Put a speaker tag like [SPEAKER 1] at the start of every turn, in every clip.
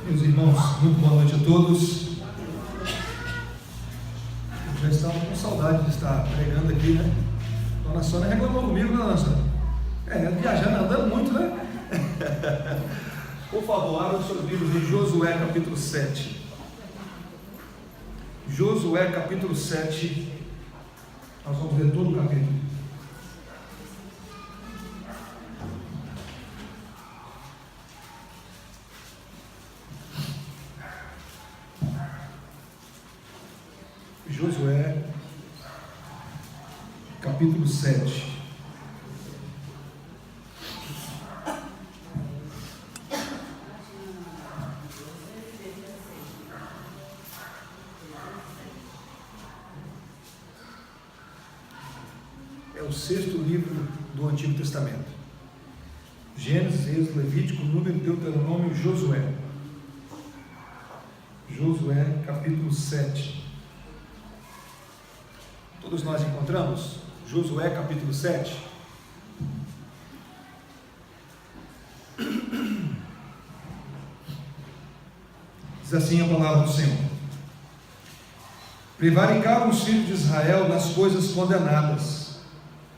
[SPEAKER 1] Meus irmãos, muito boa noite a todos. Já estava com saudade de estar pregando aqui, né? Dona Sônia reclamou comigo, né, Dona Sônia? Viajando, andando muito, né? Por favor, abra os seus livros em Josué capítulo 7. Josué capítulo 7. Nós vamos ler todo o capítulo. Josué capítulo 7. É o sexto livro do Antigo Testamento. Gênesis, Êxodo, Levítico, Número, Deuteronômio e Josué. Josué capítulo 7. Todos nós encontramos Josué capítulo 7. Diz assim a palavra do Senhor: prevaricaram os filhos de Israel nas coisas condenadas,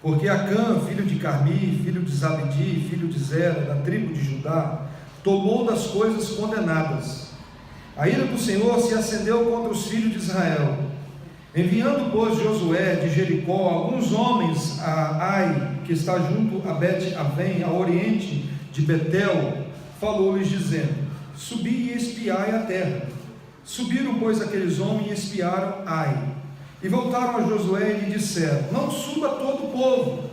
[SPEAKER 1] porque Acã, filho de Carmi, filho de Zabdi, filho de Zera, da tribo de Judá, tomou das coisas condenadas. A ira do Senhor se acendeu contra os filhos de Israel. Enviando, pois, Josué de Jericó alguns homens a Ai, que está junto a Bet-Avém, ao oriente de Betel, falou-lhes dizendo: subi e espiai a terra. Subiram, pois, aqueles homens e espiaram Ai, e voltaram a Josué e lhe disseram: não suba todo o povo,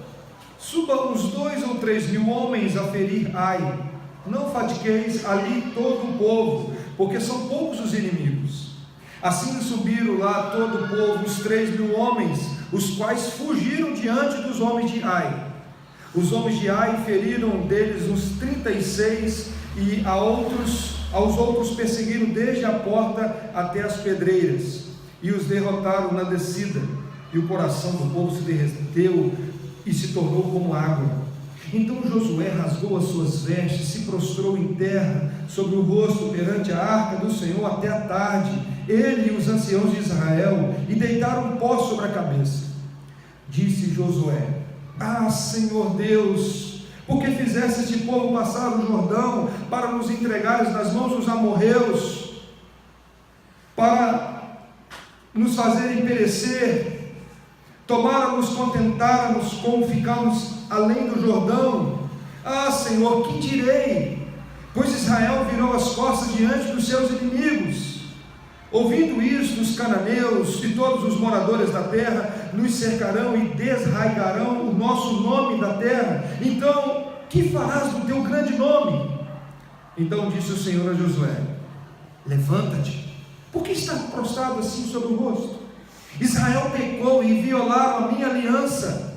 [SPEAKER 1] suba uns 2 ou 3 mil homens a ferir Ai, não fatigueis ali todo o povo, porque são poucos os inimigos. Assim subiram lá todo o povo, os 3 mil homens, os quais fugiram diante dos homens de Ai. Os homens de Ai feriram deles uns 36, e aos outros perseguiram desde a porta até as pedreiras, e os derrotaram na descida, e o coração do povo se derreteu e se tornou como água. Então Josué rasgou as suas vestes, se prostrou em terra sobre o rosto perante a arca do Senhor até a tarde, ele e os anciãos de Israel, e deitaram pó sobre a cabeça. Disse Josué: ah, Senhor Deus, por que fizeste este povo passar o Jordão para nos entregares nas mãos dos amorreus, para nos fazerem perecer? Tomáramos, contentáramos com ficarmos além do Jordão. Ah, Senhor, que direi? Pois Israel virou as costas diante dos seus inimigos. Ouvindo isto, os cananeus e todos os moradores da terra nos cercarão e desraigarão o nosso nome da terra. Então, que farás do teu grande nome? Então disse o Senhor a Josué: levanta-te, por que está prostrado assim sobre o rosto? Israel pecou e violaram a minha aliança,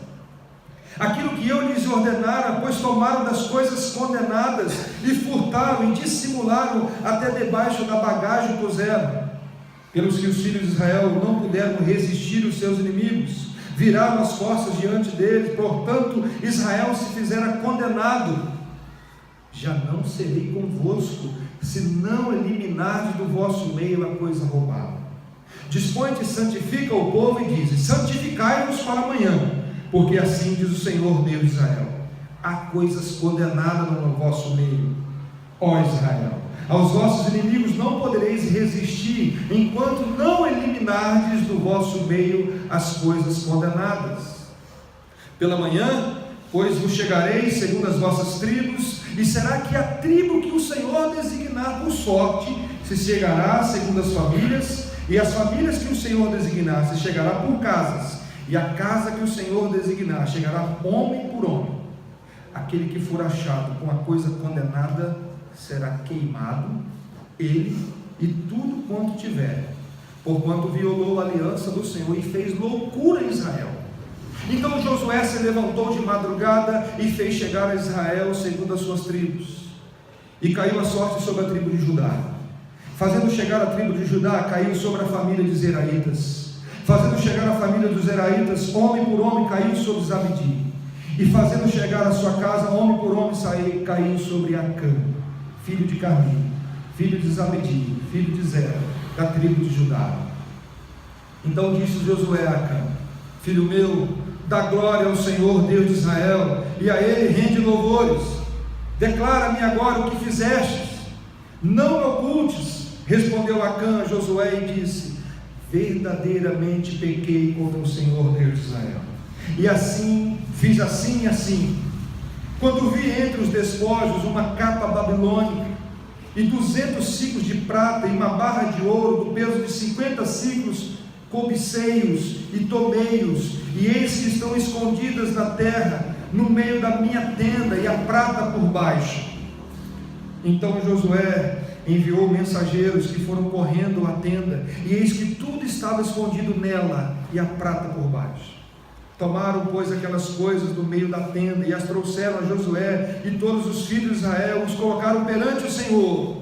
[SPEAKER 1] aquilo que eu lhes ordenara, pois tomaram das coisas condenadas, e furtaram e dissimularam até debaixo da bagagem puseram, pelos que os filhos de Israel não puderam resistir os seus inimigos, viraram as costas diante deles. Portanto, Israel se fizera condenado. Já não serei convosco, se não eliminardes do vosso meio a coisa roubada. Dispõe-te e santifica o povo, e diz: santificai-vos para amanhã, porque assim diz o Senhor Deus de Israel: há coisas condenadas no vosso meio, ó Israel. Aos vossos inimigos não podereis resistir, enquanto não eliminardes do vosso meio as coisas condenadas. Pela manhã, pois, vos chegareis segundo as vossas tribos, e será que a tribo que o Senhor designar por sorte se chegará segundo as famílias, e as famílias que o Senhor designar se chegará por casas, e a casa que o Senhor designar chegará homem por homem. Aquele que for achado com a coisa condenada será queimado, ele e tudo quanto tiver, porquanto violou a aliança do Senhor e fez loucura em Israel. Então Josué se levantou de madrugada e fez chegar a Israel segundo as suas tribos, e caiu a sorte sobre a tribo de Judá. Fazendo chegar a tribo de Judá, caiu sobre a família de Zeraitas. Fazendo chegar a família dos Zeraitas, homem por homem, caiu sobre Zabdi. E fazendo chegar à sua casa, homem por homem caiu sobre Acã, filho de Carmi, filho de Zabedi, filho de Zera, da tribo de Judá. Então disse Josué a Acã: filho meu, dá glória ao Senhor Deus de Israel, e a Ele rende louvores. Declara-me agora o que fizestes, não me ocultes. Respondeu Acã a Josué e disse: verdadeiramente pequei contra o Senhor Deus de Israel, e assim, fiz assim e assim. Quando vi entre os despojos uma capa babilônica, e 200 ciclos de prata, e uma barra de ouro do peso de 50 ciclos, cobicei-os e tomei-os, e eis que estão escondidas na terra, no meio da minha tenda, e a prata por baixo. Então Josué enviou mensageiros que foram correndo à tenda, e eis que tudo estava escondido nela, e a prata por baixo. Tomaram, pois, aquelas coisas do meio da tenda, e as trouxeram a Josué, e todos os filhos de Israel os colocaram perante o Senhor.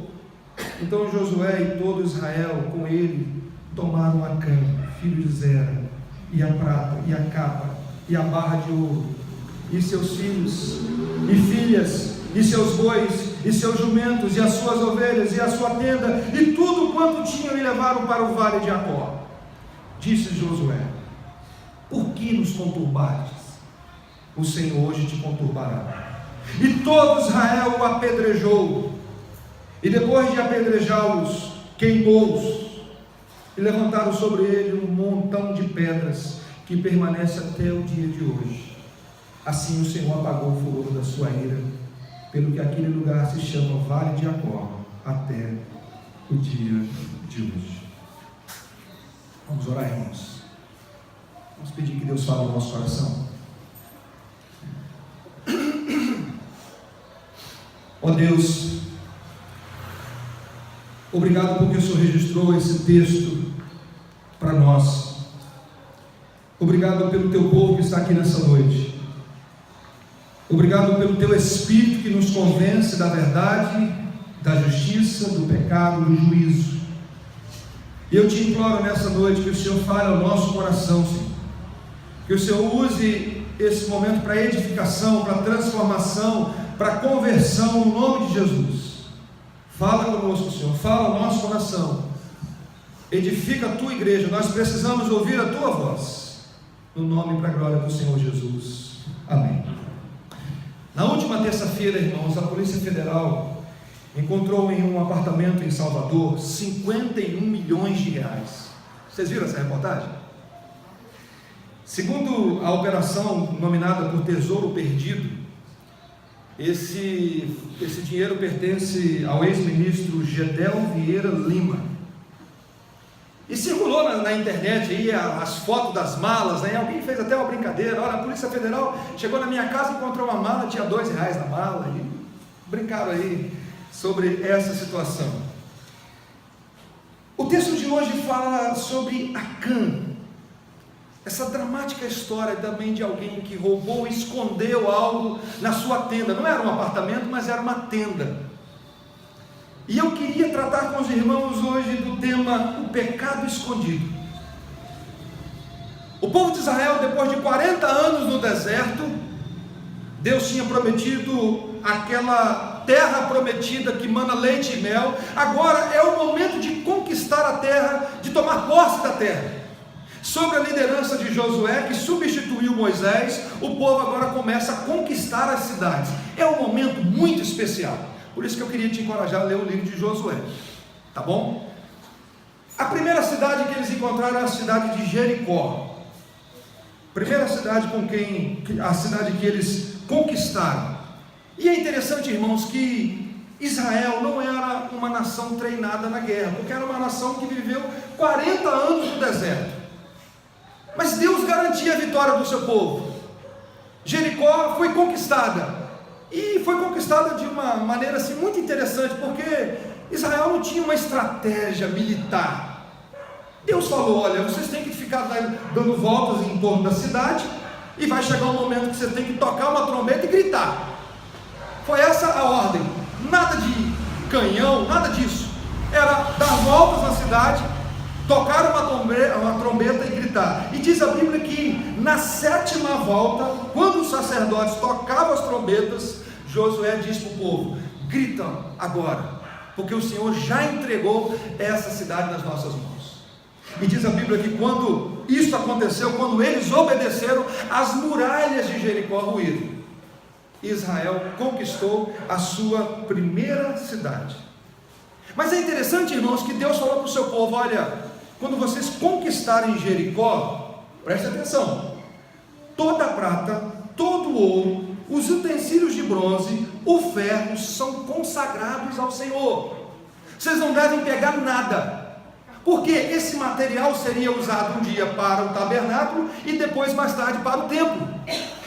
[SPEAKER 1] Então Josué e todo Israel com ele tomaram Acã, filho de Zera, e a prata, e a capa, e a barra de ouro, e seus filhos, e filhas, e seus bois, e seus jumentos, e as suas ovelhas, e a sua tenda, e tudo quanto tinham, e levaram para o vale de Acor. Disse Josué: por que nos conturbastes? O Senhor hoje te conturbará. E todo Israel o apedrejou, e depois de apedrejá-los, queimou-os, e levantaram sobre ele um montão de pedras, que permanece até o dia de hoje. Assim o Senhor apagou o furor da sua ira, pelo que aquele lugar se chama Vale de Acor, até o dia de hoje. Vamos orar, irmãos. Vamos pedir que Deus fale no nosso coração. Ó Deus, obrigado porque o Senhor registrou esse texto para nós. Obrigado pelo teu povo que está aqui nessa noite. Obrigado pelo teu Espírito que nos convence da verdade, da justiça, do pecado, do juízo. E eu te imploro nessa noite que o Senhor fale ao nosso coração, Senhor. Que o Senhor use esse momento para edificação, para transformação, para conversão, no nome de Jesus. Fala conosco, Senhor, fala ao nosso coração. Edifica a tua igreja, nós precisamos ouvir a tua voz. No nome e para a glória do Senhor Jesus. Amém. Na última terça-feira, irmãos, a Polícia Federal encontrou em um apartamento em Salvador 51 milhões de reais. Vocês viram essa reportagem? Segundo a operação nominada por Tesouro Perdido, esse dinheiro pertence ao ex-ministro Gedel Vieira Lima. E circulou na internet aí as fotos das malas, né? Alguém fez até uma brincadeira: olha, a Polícia Federal chegou na minha casa e encontrou uma mala, tinha R$2 na mala, e brincaram aí sobre essa situação. O texto de hoje fala sobre Acã, essa dramática história também de alguém que roubou e escondeu algo na sua tenda. Não era um apartamento, mas era uma tenda. E eu queria tratar com os irmãos hoje do tema o pecado escondido. O povo de Israel, depois de 40 anos no deserto, Deus tinha prometido aquela terra prometida que mana leite e mel. Agora é o momento de conquistar a terra, de tomar posse da terra. Sob a liderança de Josué, que substituiu Moisés, o povo agora começa a conquistar as cidades. É um momento muito especial. Por isso que eu queria te encorajar a ler o livro de Josué, tá bom? A primeira cidade que eles encontraram é a cidade de Jericó. Primeira cidade a cidade que eles conquistaram. E é interessante, irmãos, que Israel não era uma nação treinada na guerra, porque era uma nação que viveu 40 anos no deserto. Mas Deus garantia a vitória do seu povo. Jericó foi conquistada. E foi conquistada de uma maneira assim, muito interessante, porque Israel não tinha uma estratégia militar. Deus falou: olha, vocês têm que ficar dando voltas em torno da cidade, e vai chegar um momento que você tem que tocar uma trombeta e gritar. Foi essa a ordem. Nada de canhão, nada disso. Era dar voltas na cidade tocar uma trombeta e gritar. E diz a Bíblia que na 7ª volta, quando os sacerdotes tocavam as trombetas, Josué diz para o povo: gritam agora, porque o Senhor já entregou essa cidade nas nossas mãos. E diz a Bíblia que quando isso aconteceu, quando eles obedeceram, as muralhas de Jericó ruíram. Israel conquistou a sua primeira cidade. Mas é interessante, irmãos, que Deus falou para o seu povo: olha, quando vocês conquistarem Jericó, preste atenção, toda a prata, todo o ouro, os utensílios de bronze, o ferro, são consagrados ao Senhor. Vocês não devem pegar nada, porque esse material seria usado um dia para o tabernáculo e depois, mais tarde, para o templo.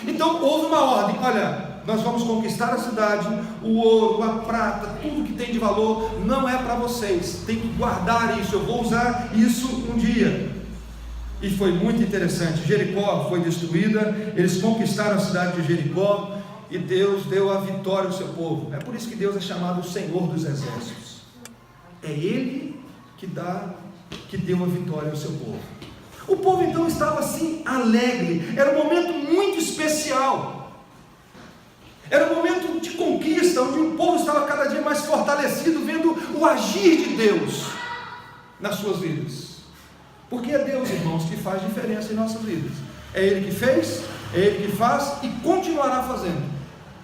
[SPEAKER 1] Então houve uma ordem: olha, nós vamos conquistar a cidade, o ouro, a prata, tudo que tem de valor, não é para vocês, tem que guardar isso, eu vou usar isso um dia. E foi muito interessante. Jericó foi destruída, eles conquistaram a cidade de Jericó, e Deus deu a vitória ao seu povo. É por isso que Deus é chamado o Senhor dos Exércitos. É Ele que deu a vitória ao seu povo. O povo então estava assim, alegre, era um momento muito especial. Era um momento de conquista, onde o povo estava cada dia mais fortalecido, vendo o agir de Deus nas suas vidas. Porque é Deus, irmãos, que faz diferença em nossas vidas. É Ele que fez, é Ele que faz e continuará fazendo.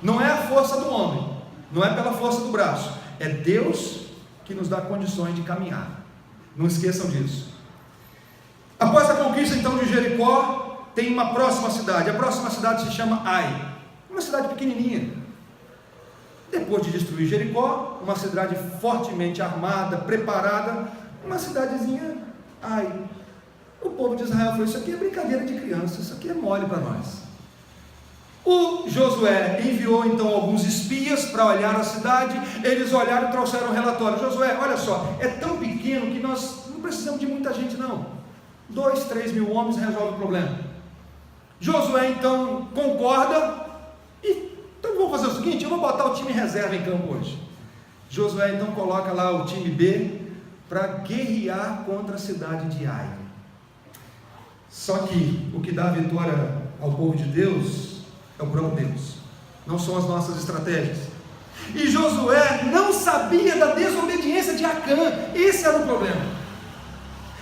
[SPEAKER 1] Não é a força do homem, não é pela força do braço, é Deus que nos dá condições de caminhar. Não esqueçam disso. Após a conquista então de Jericó, tem uma próxima cidade. A próxima cidade se chama Ai. Uma cidade pequenininha. Depois de destruir Jericó, uma cidade fortemente armada, preparada, uma cidadezinha Ai. O povo de Israel falou: isso aqui é brincadeira de criança, isso aqui é mole para nós. O Josué enviou então alguns espias para olhar a cidade. Eles olharam e trouxeram um relatório: Josué, olha só, é tão pequeno que nós não precisamos de muita gente não, 2, 3 mil homens resolve o problema. Josué então concorda. Então vamos fazer o seguinte: eu vou botar o time reserva em campo hoje. Josué então coloca lá o time B para guerrear contra a cidade de Ai. Só que o que dá a vitória ao povo de Deus é o próprio Deus, não são as nossas estratégias. E Josué não sabia da desobediência de Acã, esse era o problema.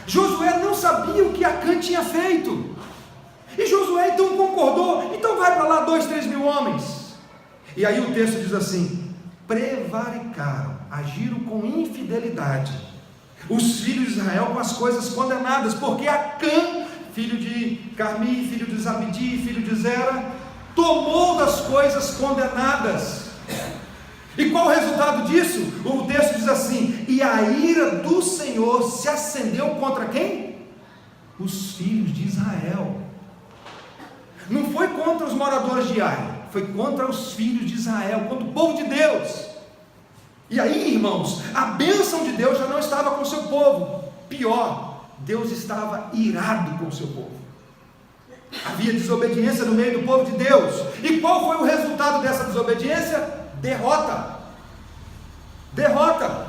[SPEAKER 1] Josué não sabia o que Acã tinha feito. E Josué então concordou: então vai para lá 2, 3 mil homens. E aí o texto diz assim: prevaricaram, agiram com infidelidade os filhos de Israel com as coisas condenadas, porque Acã, filho de Carmi, filho de Zabdi, filho de Zera, tomou das coisas condenadas. E qual o resultado disso? O texto diz assim: e a ira do Senhor se acendeu contra quem? Os filhos de Israel. Não foi contra os moradores de Ai, foi contra os filhos de Israel, contra o povo de Deus. E aí, irmãos, a bênção de Deus já não estava com o seu povo. Pior, Deus estava irado com o seu povo. Havia desobediência no meio do povo de Deus. E qual foi o resultado dessa desobediência? Derrota. Derrota.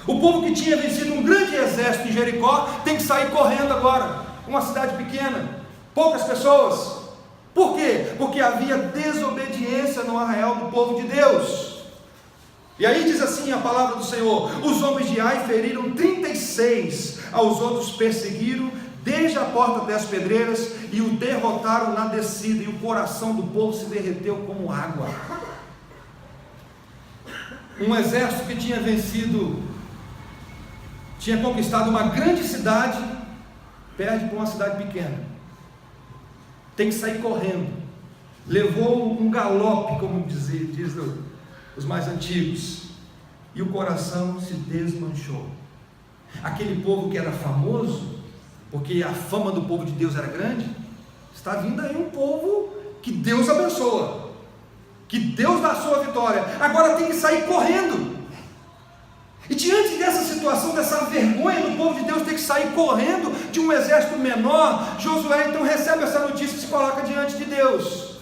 [SPEAKER 1] O povo que tinha vencido um grande exército em Jericó tem que sair correndo agora. Uma cidade pequena, poucas pessoas. Por quê? Porque havia desobediência no arraial do povo de Deus. E aí diz assim a palavra do Senhor: os homens de Ai feriram 36, aos outros perseguiram desde a porta até as pedreiras e o derrotaram na descida, e o coração do povo se derreteu como água. Um exército que tinha vencido, tinha conquistado uma grande cidade, perde para uma cidade pequena, tem que sair correndo, levou um galope, como diz os mais antigos, e o coração se desmanchou. Aquele povo que era famoso, porque a fama do povo de Deus era grande, está vindo aí um povo que Deus abençoa, que Deus dá a sua vitória, agora tem que sair correndo. E diante dessa situação, dessa vergonha do povo de Deus ter que sair correndo de um exército menor, Josué então recebe essa notícia e se coloca diante de Deus.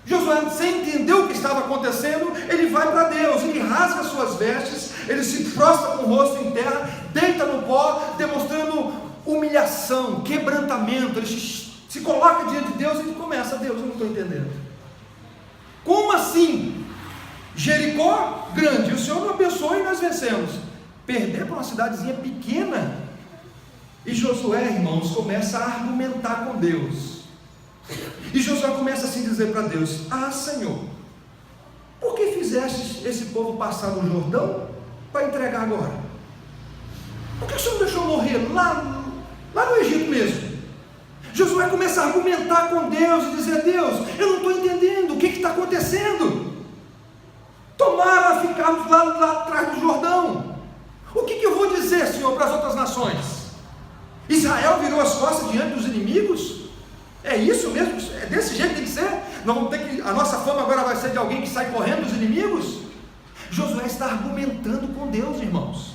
[SPEAKER 1] Josué, sem entender o que estava acontecendo, ele vai para Deus, ele rasga suas vestes, ele se prostra com o rosto em terra, deita no pó, demonstrando humilhação, quebrantamento. Ele se coloca diante de Deus e ele começa: Deus, eu não estou entendendo. Como assim? Jericó grande, o Senhor nos abençoou e nós vencemos. Perder para uma cidadezinha pequena. E Josué, irmãos, começa a argumentar com Deus. E Josué começa assim a dizer para Deus: ah, Senhor, por que fizeste esse povo passar no Jordão para entregar agora? Por que o Senhor deixou morrer lá no Egito mesmo? Josué começa a argumentar com Deus e dizer: Deus, eu não estou entendendo o que está acontecendo. Tomara ficarmos lá atrás do Jordão. O que eu vou dizer, Senhor, para as outras nações? Israel virou as costas diante dos inimigos? É isso mesmo? É desse jeito que tem que ser? Nós vamos ter que, a nossa fama agora vai ser de alguém que sai correndo dos inimigos? Josué está argumentando com Deus, irmãos.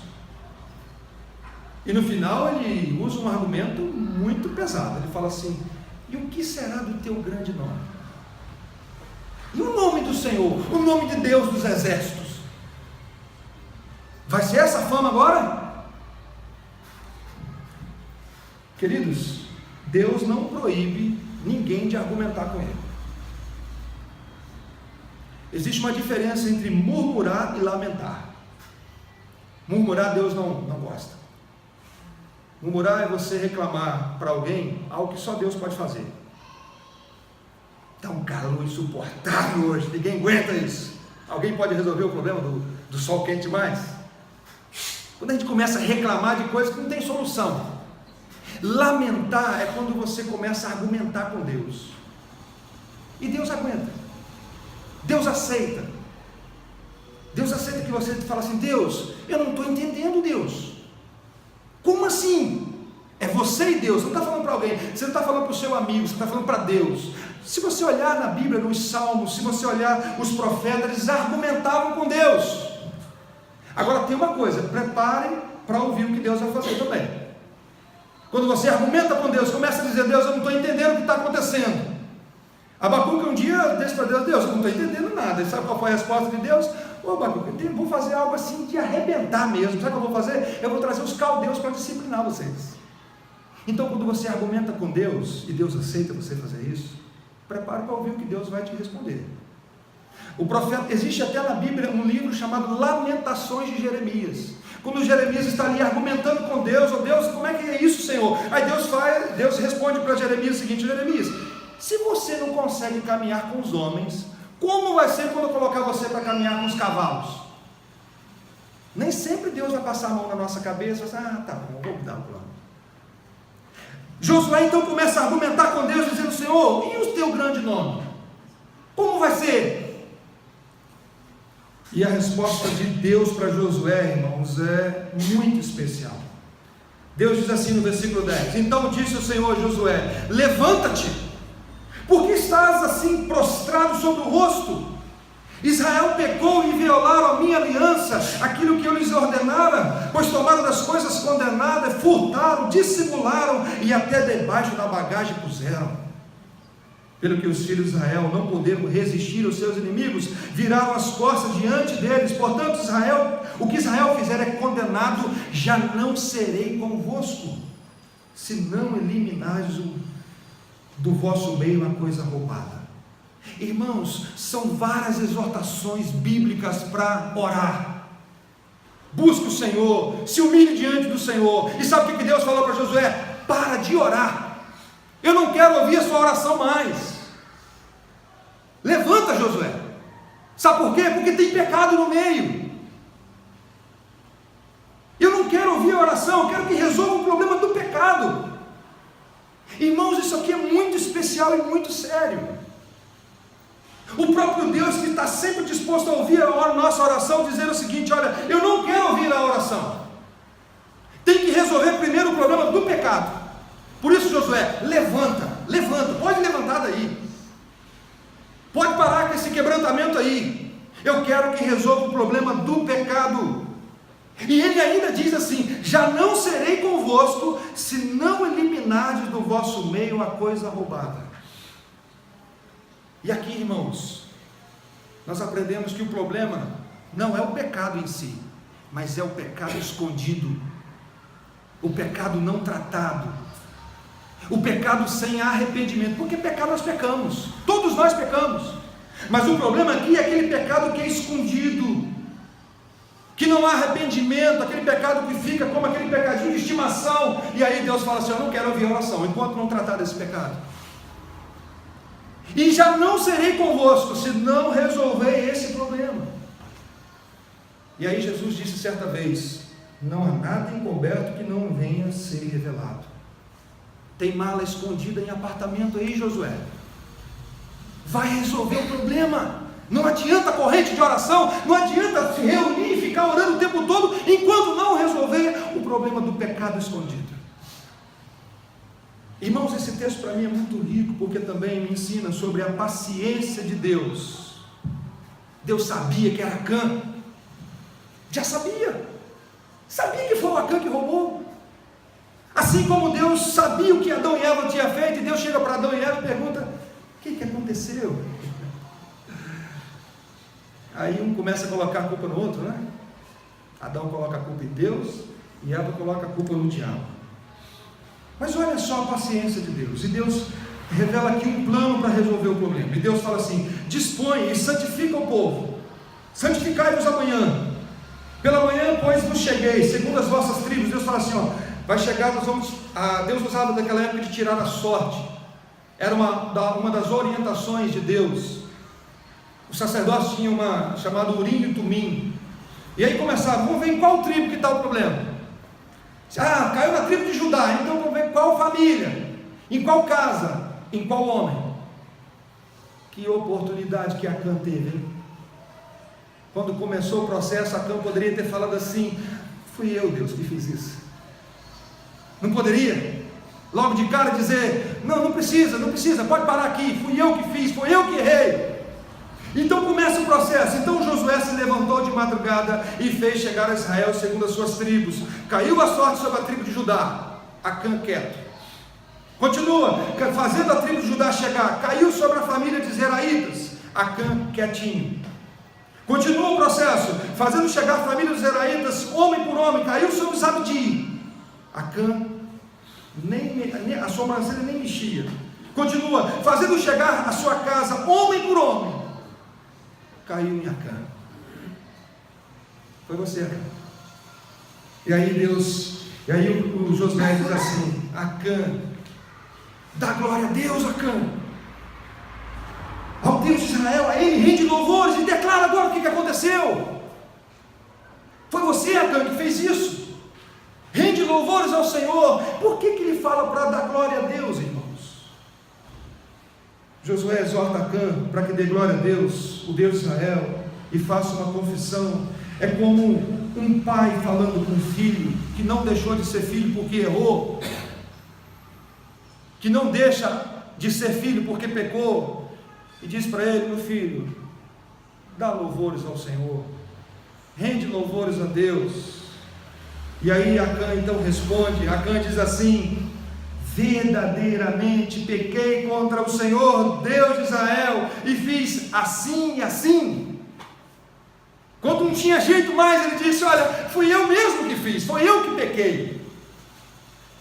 [SPEAKER 1] E no final ele usa um argumento muito pesado. Ele fala assim: e o que será do teu grande nome? E o nome do Senhor, o nome de Deus dos exércitos? Vai ser essa fama agora? Queridos, Deus não proíbe ninguém de argumentar com Ele. Existe uma diferença entre murmurar e lamentar. Murmurar Deus não gosta. Murmurar é você reclamar para alguém algo que só Deus pode fazer. Está um calor insuportável hoje, ninguém aguenta isso. Alguém pode resolver o problema do sol quente mais? Quando a gente começa a reclamar de coisas que não tem solução. Lamentar é quando você começa a argumentar com Deus. E Deus aguenta. Deus aceita. Deus aceita que você fala assim: Deus, eu não estou entendendo, Deus. Como assim? É você e Deus. Você não está falando para alguém, você não está falando para o seu amigo, você está falando para Deus. Se você olhar na Bíblia, nos Salmos, se você olhar os profetas, eles argumentavam com Deus. Agora tem uma coisa: preparem para ouvir o que Deus vai fazer também. Quando você argumenta com Deus, começa a dizer: Deus, eu não estou entendendo o que está acontecendo. Abacuque um dia disse para Deus: Deus, eu não estou entendendo nada. E sabe qual foi a resposta de Deus? Ô Abacuque, eu vou fazer algo assim de arrebentar mesmo. Sabe o que eu vou fazer? Eu vou trazer os caldeus para disciplinar vocês. Então, quando você argumenta com Deus, e Deus aceita você fazer isso, prepare para ouvir o que Deus vai te responder. O profeta, existe até na Bíblia um livro chamado Lamentações de Jeremias. Quando Jeremias está ali argumentando com Deus: oh Deus, como é que é isso, Senhor? Aí Deus responde para Jeremias o seguinte: Jeremias, se você não consegue caminhar com os homens, como vai ser quando eu colocar você para caminhar com os cavalos? Nem sempre Deus vai passar a mão na nossa cabeça e falar assim: ah, tá bom, vou dar o plano. Josué então começa a argumentar com Deus, dizendo: Senhor, e o teu grande nome? Como vai ser? E a resposta de Deus para Josué, irmãos, é muito especial. Deus diz assim no versículo 10: então disse o Senhor a Josué: levanta-te, porque estás assim prostrado sobre o rosto? Israel pecou e violaram a minha aliança, aquilo que eu lhes ordenara, pois tomaram das coisas condenadas, furtaram, dissimularam e até debaixo da bagagem puseram. Pelo que os filhos de Israel não puderam resistir aos seus inimigos, viraram as costas diante deles. Portanto, o que Israel fizer é condenado. Já não serei convosco, se não eliminares do vosso meio a coisa roubada. Irmãos, são várias exortações bíblicas para orar. Busque o Senhor, se humilhe diante do Senhor. E sabe o que Deus falou para Josué? Para de orar. Eu não quero ouvir a sua oração mais. Levanta, Josué. Sabe por quê? Porque tem pecado no meio. Eu não quero ouvir a oração, eu quero que resolva o problema do pecado. Irmãos, isso aqui é muito especial e muito sério. O próprio Deus, que está sempre disposto a ouvir a nossa oração, dizer o seguinte: olha, eu não quero ouvir a oração. Tem que resolver primeiro o problema do pecado. Por isso, Josué, levanta, pode levantar daí, pode parar com esse quebrantamento aí. Eu quero que resolva o problema do pecado. E ele ainda diz assim: já não serei convosco, se não eliminardes do vosso meio a coisa roubada. E aqui, irmãos, nós aprendemos que o problema não é o pecado em si, mas é o pecado escondido. o pecado não tratado, o pecado sem arrependimento, porque pecado nós pecamos, todos nós pecamos, mas o problema aqui é aquele pecado que é escondido, que não há arrependimento, aquele pecado que fica como aquele pecadinho de estimação, e aí Deus fala assim: eu não quero ouvir oração, enquanto não tratar desse pecado, e já não serei convosco, se não resolver esse problema. E aí Jesus disse certa vez: não há nada encoberto que não venha a ser revelado. Tem mala escondida em apartamento aí, Josué? Vai resolver o problema. Não adianta corrente de oração, não adianta se reunir e ficar orando o tempo todo, enquanto não resolver o problema do pecado escondido. Irmãos, esse texto para mim é muito rico, porque também me ensina sobre a paciência de Deus. Deus sabia que era Acã, já sabia que foi o Acã que roubou, assim como Deus sabia o que Adão e Eva tinham feito, e Deus chega para Adão e Eva e pergunta: o que aconteceu? Aí um começa a colocar a culpa no outro, né? Adão coloca a culpa em Deus, e Eva coloca a culpa no diabo. Mas olha só a paciência de Deus, e Deus revela aqui um plano para resolver o problema, e Deus fala assim: dispõe e santifica o povo, santificai-vos amanhã, pela manhã pois vos cheguei, segundo as vossas tribos. Deus fala assim, vai chegar, Deus usava daquela época de tirar a sorte, era uma das orientações de Deus. Os sacerdotes tinham uma chamada Urim e Tumim, e aí começava: vamos ver em qual tribo que está o problema. Caiu na tribo de Judá, então vamos ver qual família, em qual casa, em qual homem. Que oportunidade que Acã teve, hein? Quando começou o processo, Acã poderia ter falado assim: fui eu, Deus, que fiz isso. Não poderia logo de cara dizer: não precisa, pode parar aqui, fui eu que fiz, foi eu que errei. Então começa o processo. Então Josué se levantou de madrugada e fez chegar a Israel segundo as suas tribos. Caiu a sorte sobre a tribo de Judá, Acã quieto. Continua, fazendo a tribo de Judá chegar, caiu sobre a família de Zeraitas, Acã quietinho. Continua o processo, fazendo chegar a família dos Zeraitas, homem por homem, caiu sobre Zabdi, Acã nem a sobrancelha nem mexia. Continua, fazendo chegar a sua casa, homem por homem, caiu em Acã. Foi você, Acã. E aí o Josué diz assim: Acã, dá glória a Deus, Acã, ao Deus de Israel, a Ele rende louvores e declara agora o que aconteceu. Foi você, Acã, que fez isso. Rende louvores ao Senhor. Por que ele fala para dar glória a Deus, irmãos? Josué exorta Acã para que dê glória a Deus, o Deus de Israel, e faça uma confissão. É como um pai falando com um filho que não deixou de ser filho porque errou, que não deixa de ser filho porque pecou, e diz para ele: meu filho, dá louvores ao Senhor, rende louvores a Deus. E aí Acã então responde. Acã diz assim: verdadeiramente pequei contra o Senhor, Deus de Israel, e fiz assim e assim. Quando não tinha jeito mais, ele disse: olha, fui eu mesmo que fiz, foi eu que pequei.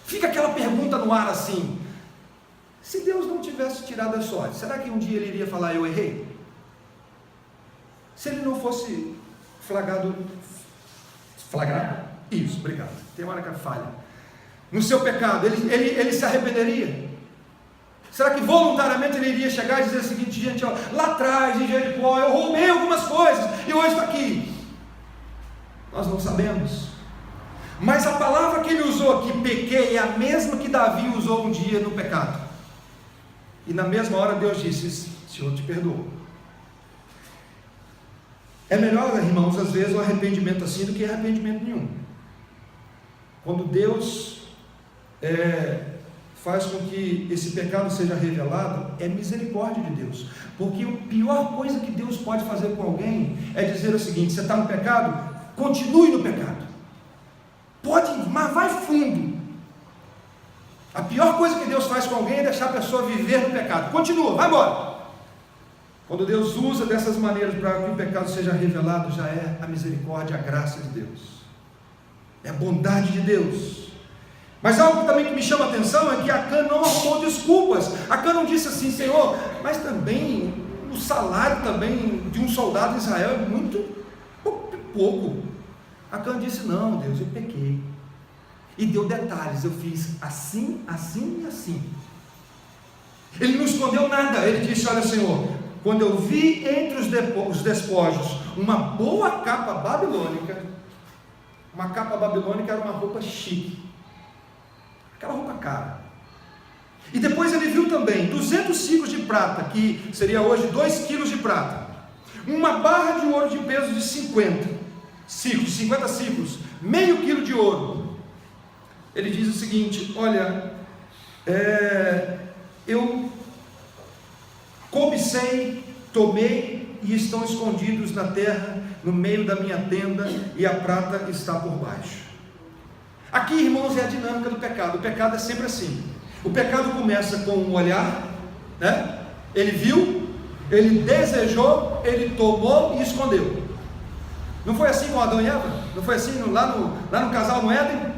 [SPEAKER 1] Fica aquela pergunta no ar assim: se Deus não tivesse tirado a sorte, será que um dia ele iria falar: eu errei? Se ele não fosse flagrado? Isso, obrigado. Tem uma hora que falha no seu pecado, ele se arrependeria? Será que voluntariamente ele iria chegar e dizer o seguinte: gente, lá atrás em Jericó eu roubei algumas coisas e hoje está aqui? Nós não sabemos. Mas a palavra que ele usou aqui, pequei, é a mesma que Davi usou um dia no pecado. E na mesma hora Deus disse: Senhor, te perdoou. É melhor, irmãos, às vezes, um arrependimento assim do que arrependimento nenhum. Quando Deus faz com que esse pecado seja revelado, é misericórdia de Deus. Porque a pior coisa que Deus pode fazer com alguém é dizer o seguinte: você está no pecado, continue no pecado. Pode, mas vai fundo. A pior coisa que Deus faz com alguém é deixar a pessoa viver no pecado. Continua, vai embora. Quando Deus usa dessas maneiras para que o pecado seja revelado, já é a misericórdia, a graça de Deus, é a bondade de Deus. Mas algo também que me chama a atenção é que Acã não arrumou desculpas. Acã não disse assim: Senhor, mas também o salário também de um soldado de Israel é muito pouco. Acã disse: não, Deus, eu pequei. E deu detalhes: eu fiz assim, assim e assim. Ele não escondeu nada. Ele disse: olha, Senhor, quando eu vi entre os despojos uma boa capa babilônica, uma capa babilônica era uma roupa chique, aquela roupa cara. E depois ele viu também 200 ciclos de prata, que seria hoje 2 quilos de prata, uma barra de ouro de peso de 50 ciclos, meio quilo de ouro. Ele diz o seguinte: olha, eu cobicei, tomei, e estão escondidos na terra, no meio da minha tenda, e a prata está por baixo. Aqui, irmãos, é a dinâmica do pecado. O pecado é sempre assim. O pecado começa com um olhar, né? Ele viu, ele desejou, ele tomou e escondeu. Não foi assim com Adão e Eva? Não foi assim lá no casal no Éden?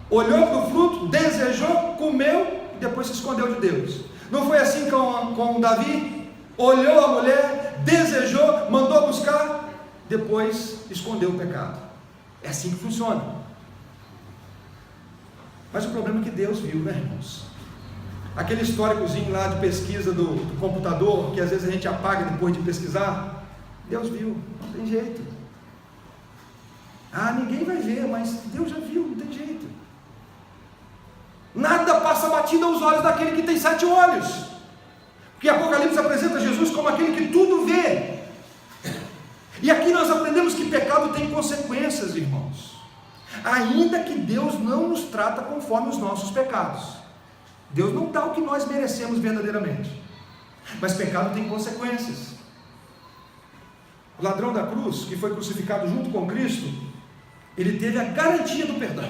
[SPEAKER 1] Olhou para o fruto, desejou, comeu e depois se escondeu de Deus. Não foi assim com Davi? Olhou a mulher, desejou, mandou buscar, depois escondeu o pecado. É assim que funciona. Mas o problema é que Deus viu, né, irmãos? Aquele históricozinho lá de pesquisa do computador, que às vezes a gente apaga depois de pesquisar, Deus viu, não tem jeito. Ninguém vai ver, mas Deus já viu, não tem jeito. Nada passa batido aos olhos daquele que tem 7 olhos. Porque Apocalipse apresenta Jesus como aquele que tudo vê. E aqui nós aprendemos que pecado tem consequências, irmãos. Ainda que Deus não nos trata conforme os nossos pecados. Deus não dá o que nós merecemos verdadeiramente. Mas pecado tem consequências. O ladrão da cruz, que foi crucificado junto com Cristo, ele teve a garantia do perdão.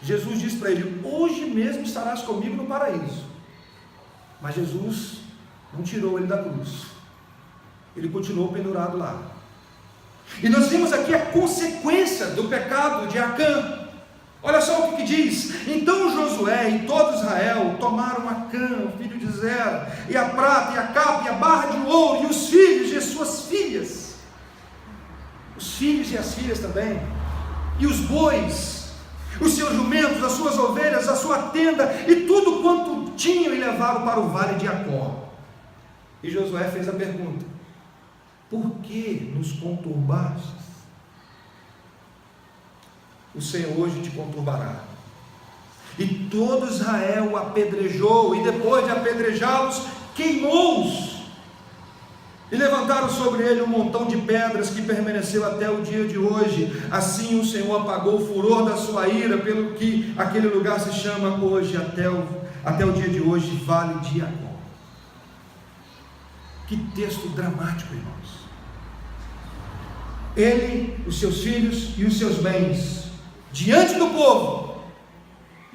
[SPEAKER 1] Jesus disse para ele: hoje mesmo estarás comigo no paraíso. Mas Jesus não tirou ele da cruz. Ele continuou pendurado lá. E nós vimos aqui a consequência do pecado de Acã. Olha só o que diz: então Josué e todo Israel tomaram Acã, filho de Zera, e a prata, e a capa, e a barra de ouro, e os filhos e as suas filhas, os filhos e as filhas também, e os bois, os seus jumentos, as suas ovelhas, a sua tenda, e tudo quanto tinham, e levaram para o vale de Acor. E Josué fez a pergunta: por que nos conturbastes? O Senhor hoje te conturbará. E todo Israel o apedrejou, e depois de apedrejá-los, queimou-os, e levantaram sobre ele um montão de pedras que permaneceu até o dia de hoje. Assim o Senhor apagou o furor da sua ira, pelo que aquele lugar se chama hoje, até o dia de hoje, Vale de Acor. Que texto dramático, irmãos. Ele, os seus filhos e os seus bens, diante do povo,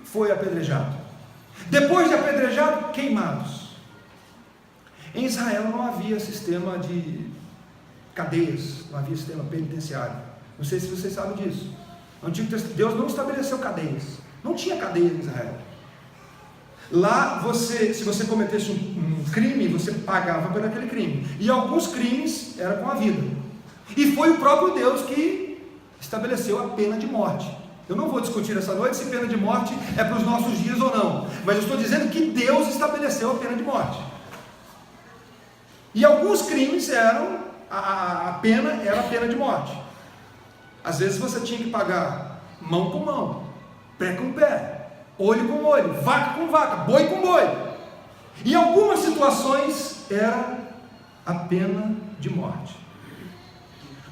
[SPEAKER 1] foi apedrejado. Depois de apedrejado, queimados. Em Israel não havia sistema de cadeias, não havia sistema penitenciário. Não sei se vocês sabem disso. No Antigo Testamento, Deus não estabeleceu cadeias. Não tinha cadeias em Israel. Lá, se você cometesse um crime, você pagava por aquele crime. E alguns crimes eram com a vida. E foi o próprio Deus que estabeleceu a pena de morte. Eu não vou discutir essa noite se pena de morte é para os nossos dias ou não, mas eu estou dizendo que Deus estabeleceu a pena de morte. E alguns crimes eram, a pena era a pena de morte. Às vezes você tinha que pagar mão com mão, pé com pé, olho com olho, vaca com vaca, boi com boi. Em algumas situações era a pena de morte.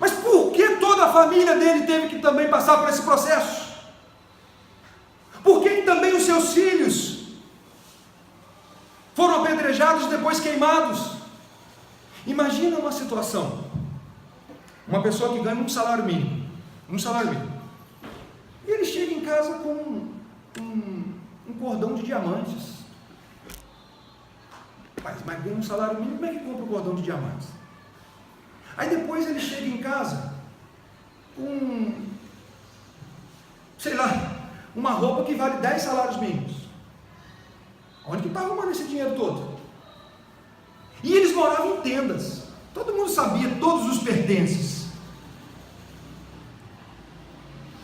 [SPEAKER 1] Mas por que toda a família dele teve que também passar por esse processo? Por que também os seus filhos foram apedrejados e depois queimados? Imagina uma situação: uma pessoa que ganha um salário mínimo, e ele chega em casa com um cordão de diamantes. Mas ganha um salário mínimo, como é que compra um cordão de diamantes? Aí depois ele chega em casa com, uma roupa que vale 10 salários mínimos. Onde que está arrumando esse dinheiro todo? E eles moravam em tendas. Todo mundo sabia todos os pertences.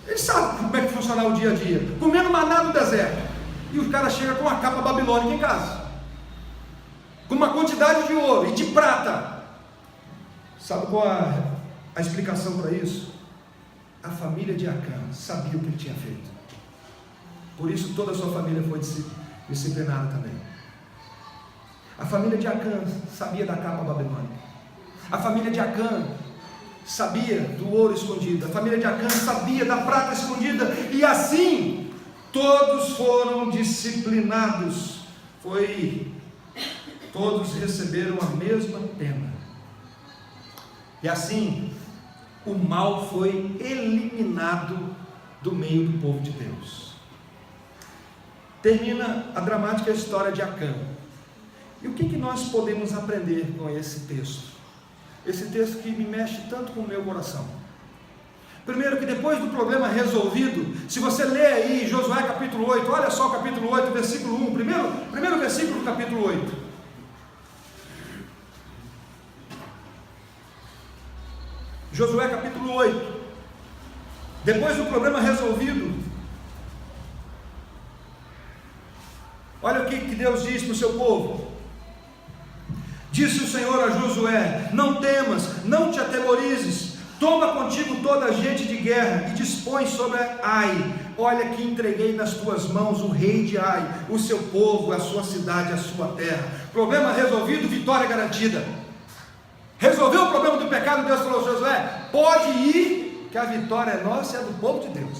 [SPEAKER 1] Eles sabem como é que funcionava o dia a dia. Comendo maná no deserto. E o cara chega com uma capa babilônica em casa. Com uma quantidade de ouro e de prata. Sabe qual a explicação para isso? A família de Acã sabia o que ele tinha feito. Por isso toda a sua família foi disciplinada também. A família de Acã sabia da capa babilônica. A família de Acã sabia do ouro escondido. A família de Acã sabia da prata escondida. E assim, todos foram disciplinados. Todos receberam a mesma pena. E assim, o mal foi eliminado do meio do povo de Deus. Termina a dramática história de Acã. E o que nós podemos aprender com esse texto? Esse texto que me mexe tanto com o meu coração. Primeiro, que depois do problema resolvido, se você ler aí Josué capítulo 8, olha só o capítulo 8, versículo 1, primeiro versículo do capítulo 8. Josué capítulo 8. Depois do problema resolvido, olha o que Deus diz para o seu povo. Disse o Senhor a Josué: não temas, não te atemorizes, toma contigo toda a gente de guerra e dispõe sobre Ai. Olha que entreguei nas tuas mãos o rei de Ai, o seu povo, a sua cidade, a sua terra. Problema resolvido, vitória garantida. Resolveu o problema do pecado, Deus falou: Josué, pode ir, que a vitória é nossa e é do povo de Deus.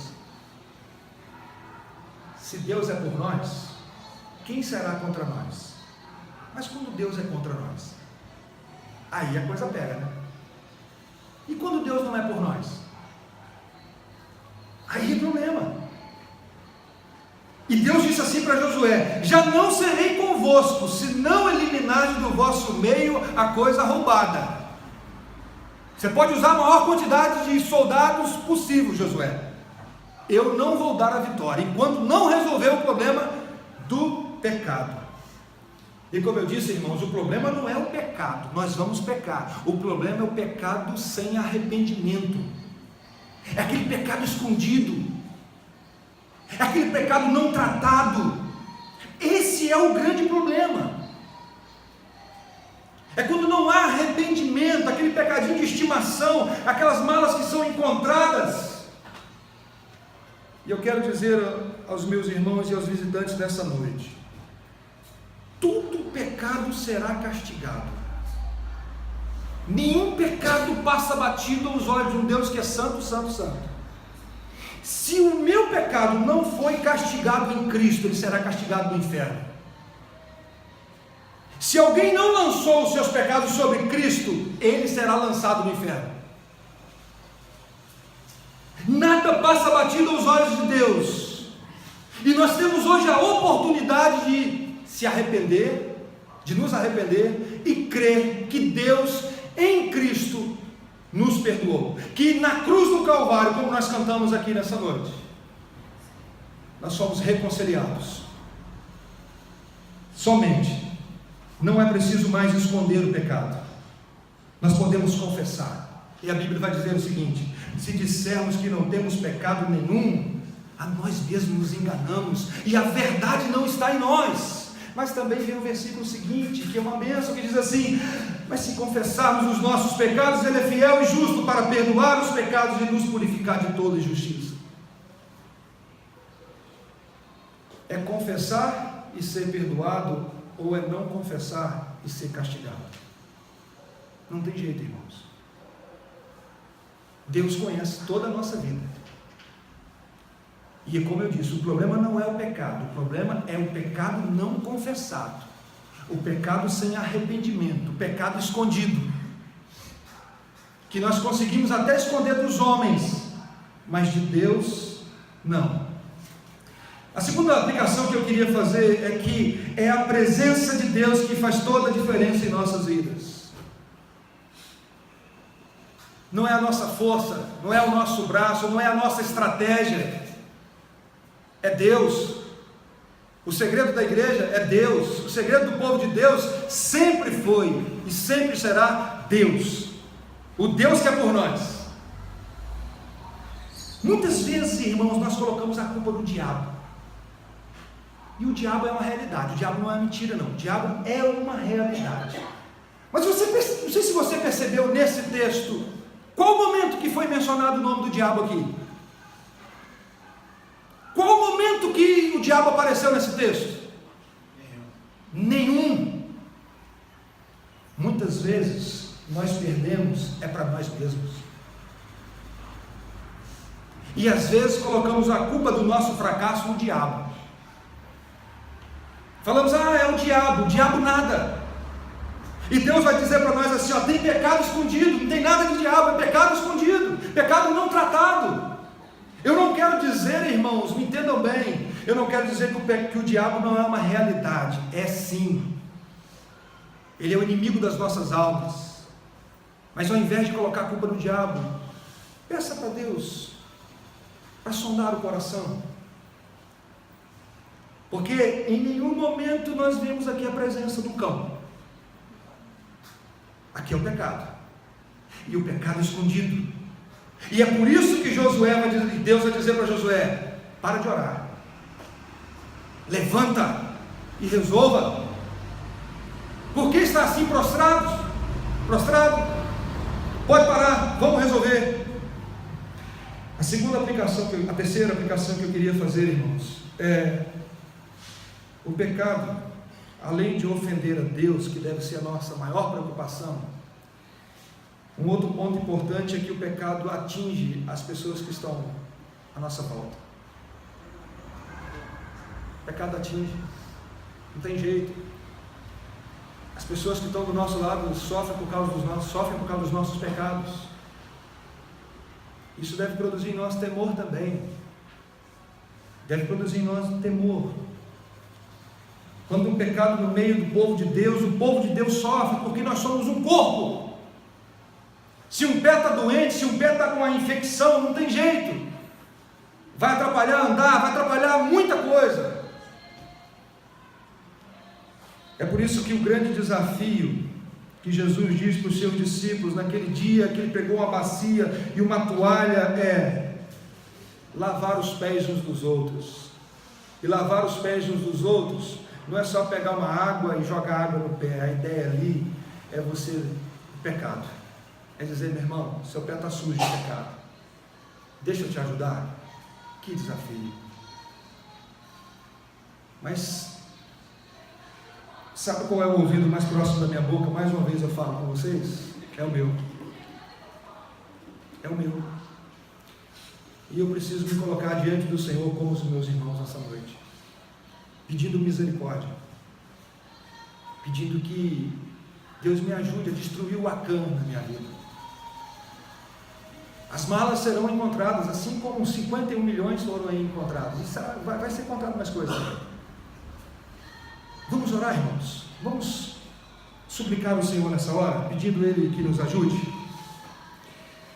[SPEAKER 1] Se Deus é por nós, quem será contra nós? Mas quando Deus é contra nós, aí a coisa pega, né? E quando Deus não é por nós? Aí é problema. E Deus disse assim para Josué: já não serei convosco, se não eliminardes do vosso meio a coisa roubada. Você pode usar a maior quantidade de soldados possível, Josué, eu não vou dar a vitória, enquanto não resolver o problema do pecado. E como eu disse, irmãos, o problema não é o pecado, nós vamos pecar. O problema é o pecado sem arrependimento. É aquele pecado escondido. É aquele pecado não tratado. Esse é o grande problema. É quando não há arrependimento, aquele pecadinho de estimação, aquelas malas que são encontradas. E eu quero dizer aos meus irmãos e aos visitantes dessa noite: todo pecado será castigado. Nenhum pecado passa batido aos olhos de um Deus que é santo, santo, santo. Se o meu pecado não foi castigado em Cristo, ele será castigado no inferno. Se alguém não lançou os seus pecados sobre Cristo, ele será lançado no inferno. Nada passa batido aos olhos de Deus. E nós temos hoje a oportunidade de se arrepender, de nos arrepender e crer que Deus em Cristo nos perdoou, que na cruz do Calvário, como nós cantamos aqui nessa noite, nós somos reconciliados. Somente, não é preciso mais esconder o pecado, nós podemos confessar. E a Bíblia vai dizer o seguinte: se dissermos que não temos pecado nenhum, a nós mesmos nos enganamos e a verdade não está em nós. Mas também vem o versículo seguinte, que é uma bênção, que diz assim: mas se confessarmos os nossos pecados, Ele é fiel e justo para perdoar os pecados e nos purificar de toda injustiça. É confessar e ser perdoado, ou é não confessar e ser castigado? Não tem jeito, irmãos. Deus conhece toda a nossa vida. E como eu disse, o problema não é o pecado, o problema é o pecado não confessado, o pecado sem arrependimento, o pecado escondido, que nós conseguimos até esconder dos homens, mas de Deus não. A segunda aplicação que eu queria fazer é que é a presença de Deus que faz toda a diferença em nossas vidas. Não é a nossa força, não é o nosso braço, não é a nossa estratégia. é Deus. O segredo da igreja é Deus. O segredo do povo de Deus sempre foi e sempre será Deus. O Deus que é por nós. Muitas vezes, irmãos, nós colocamos a culpa no diabo. E o diabo é uma realidade. O diabo não é mentira, não. O diabo é uma realidade. Mas não sei se você percebeu nesse texto, qual o momento que foi mencionado o nome do diabo aqui? Qual o momento que o diabo apareceu nesse texto? Nenhum. Muitas vezes nós perdemos é para nós mesmos. E às vezes colocamos a culpa do nosso fracasso no diabo. Falamos, é o diabo nada. E Deus vai dizer para nós assim, tem pecado escondido, não tem nada de diabo, é pecado escondido, pecado não tratado. Eu não quero dizer, irmãos, me entendam bem, eu não quero dizer que o diabo não é uma realidade, é sim. Ele é o inimigo das nossas almas. Mas ao invés de colocar a culpa no diabo, peça para Deus, para sondar o coração. Porque em nenhum momento nós vemos aqui a presença do cão. Aqui é o pecado. E o pecado escondido. E é por isso que Deus vai dizer para Josué: para de orar. Levanta e resolva. Por que está assim prostrado? Pode parar, vamos resolver. A terceira aplicação que eu queria fazer, irmãos, é o pecado, além de ofender a Deus, que deve ser a nossa maior preocupação. Um outro ponto importante é que o pecado atinge as pessoas que estão à nossa volta. O pecado atinge, não tem jeito. As pessoas que estão do nosso lado sofrem por causa dos nossos pecados. Isso deve produzir em nós temor também. Deve produzir em nós temor. Quando um pecado no meio do povo de Deus, o povo de Deus sofre, porque nós somos um corpo. Se um pé está doente, se um pé está com uma infecção, não tem jeito. Vai atrapalhar andar, vai atrapalhar muita coisa. É por isso que o grande desafio que Jesus diz para os seus discípulos naquele dia que ele pegou uma bacia e uma toalha é lavar os pés uns dos outros. E lavar os pés uns dos outros não é só pegar uma água e jogar água no pé. A ideia ali é o pecado. É dizer, meu irmão, seu pé está sujo de pecado. Deixa eu te ajudar. Que desafio. Mas sabe qual é o ouvido mais próximo da minha boca? Mais uma vez eu falo com vocês. É o meu. É o meu. E eu preciso me colocar diante do Senhor como os meus irmãos nessa noite, pedindo misericórdia, pedindo que Deus me ajude a destruir o Acã na minha vida. As malas serão encontradas, assim como 51 milhões foram aí encontrados. E vai ser encontrado mais coisas. Vamos orar, irmãos. Vamos suplicar ao Senhor nessa hora, pedindo Ele que nos ajude.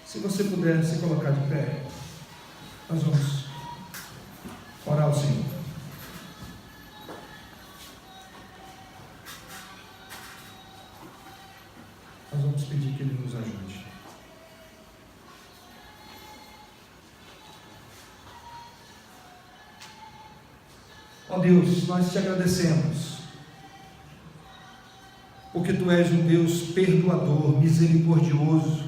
[SPEAKER 1] Se você puder se colocar de pé, nós vamos orar ao Senhor. Nós vamos pedir que Ele nos ajude. Ó Deus, nós te agradecemos, porque Tu és um Deus perdoador, misericordioso,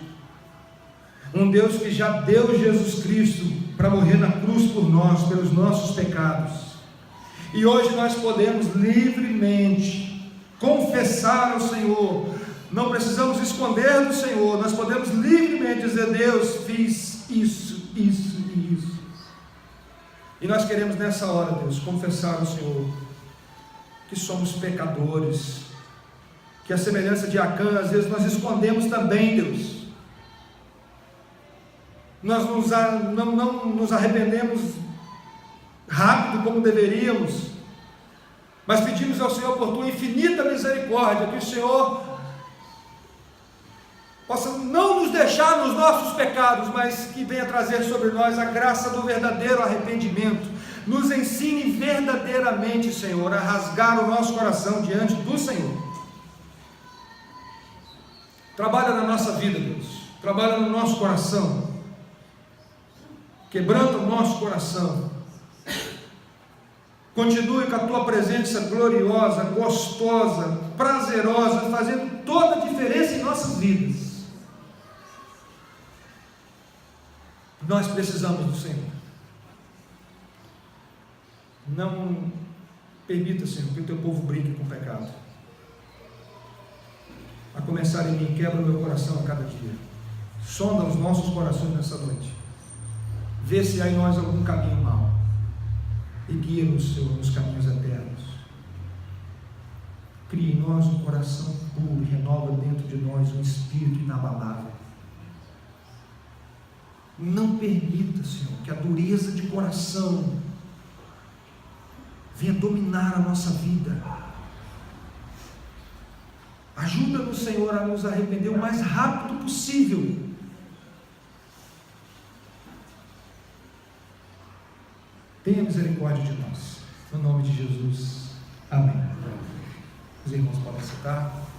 [SPEAKER 1] um Deus que já deu Jesus Cristo para morrer na cruz por nós, pelos nossos pecados, e hoje nós podemos livremente confessar ao Senhor, não precisamos esconder do Senhor, nós podemos livremente dizer: Deus, fiz isso e isso. E nós queremos nessa hora, Deus, confessar ao Senhor que somos pecadores, que a semelhança de Acã, às vezes nós escondemos também, Deus. Nós não nos arrependemos rápido como deveríamos, mas pedimos ao Senhor por Tua infinita misericórdia, que o Senhor possa não nos deixar nos nossos pecados, mas que venha trazer sobre nós a graça do verdadeiro arrependimento, Nos ensine verdadeiramente, Senhor, a rasgar o nosso coração diante do Senhor. Trabalha na nossa vida, Deus. Trabalha no nosso coração. Quebranta o nosso coração. Continue com a tua presença gloriosa, gostosa, prazerosa, fazendo toda a diferença em nossas vidas. Nós precisamos do Senhor. Não permita, Senhor, que o teu povo brinque com o pecado. A começar em mim, quebra o meu coração a cada dia. Sonda os nossos corações nessa noite. Vê se há em nós algum caminho mau. E guia-nos, Senhor, nos caminhos eternos. Cria em nós um coração puro e renova dentro de nós um espírito inabalável. Não permita, Senhor, que a dureza de coração venha dominar a nossa vida. Ajuda-nos, Senhor, a nos arrepender o mais rápido possível. Tenha misericórdia de nós. No nome de Jesus. Amém. Os irmãos podem sentar.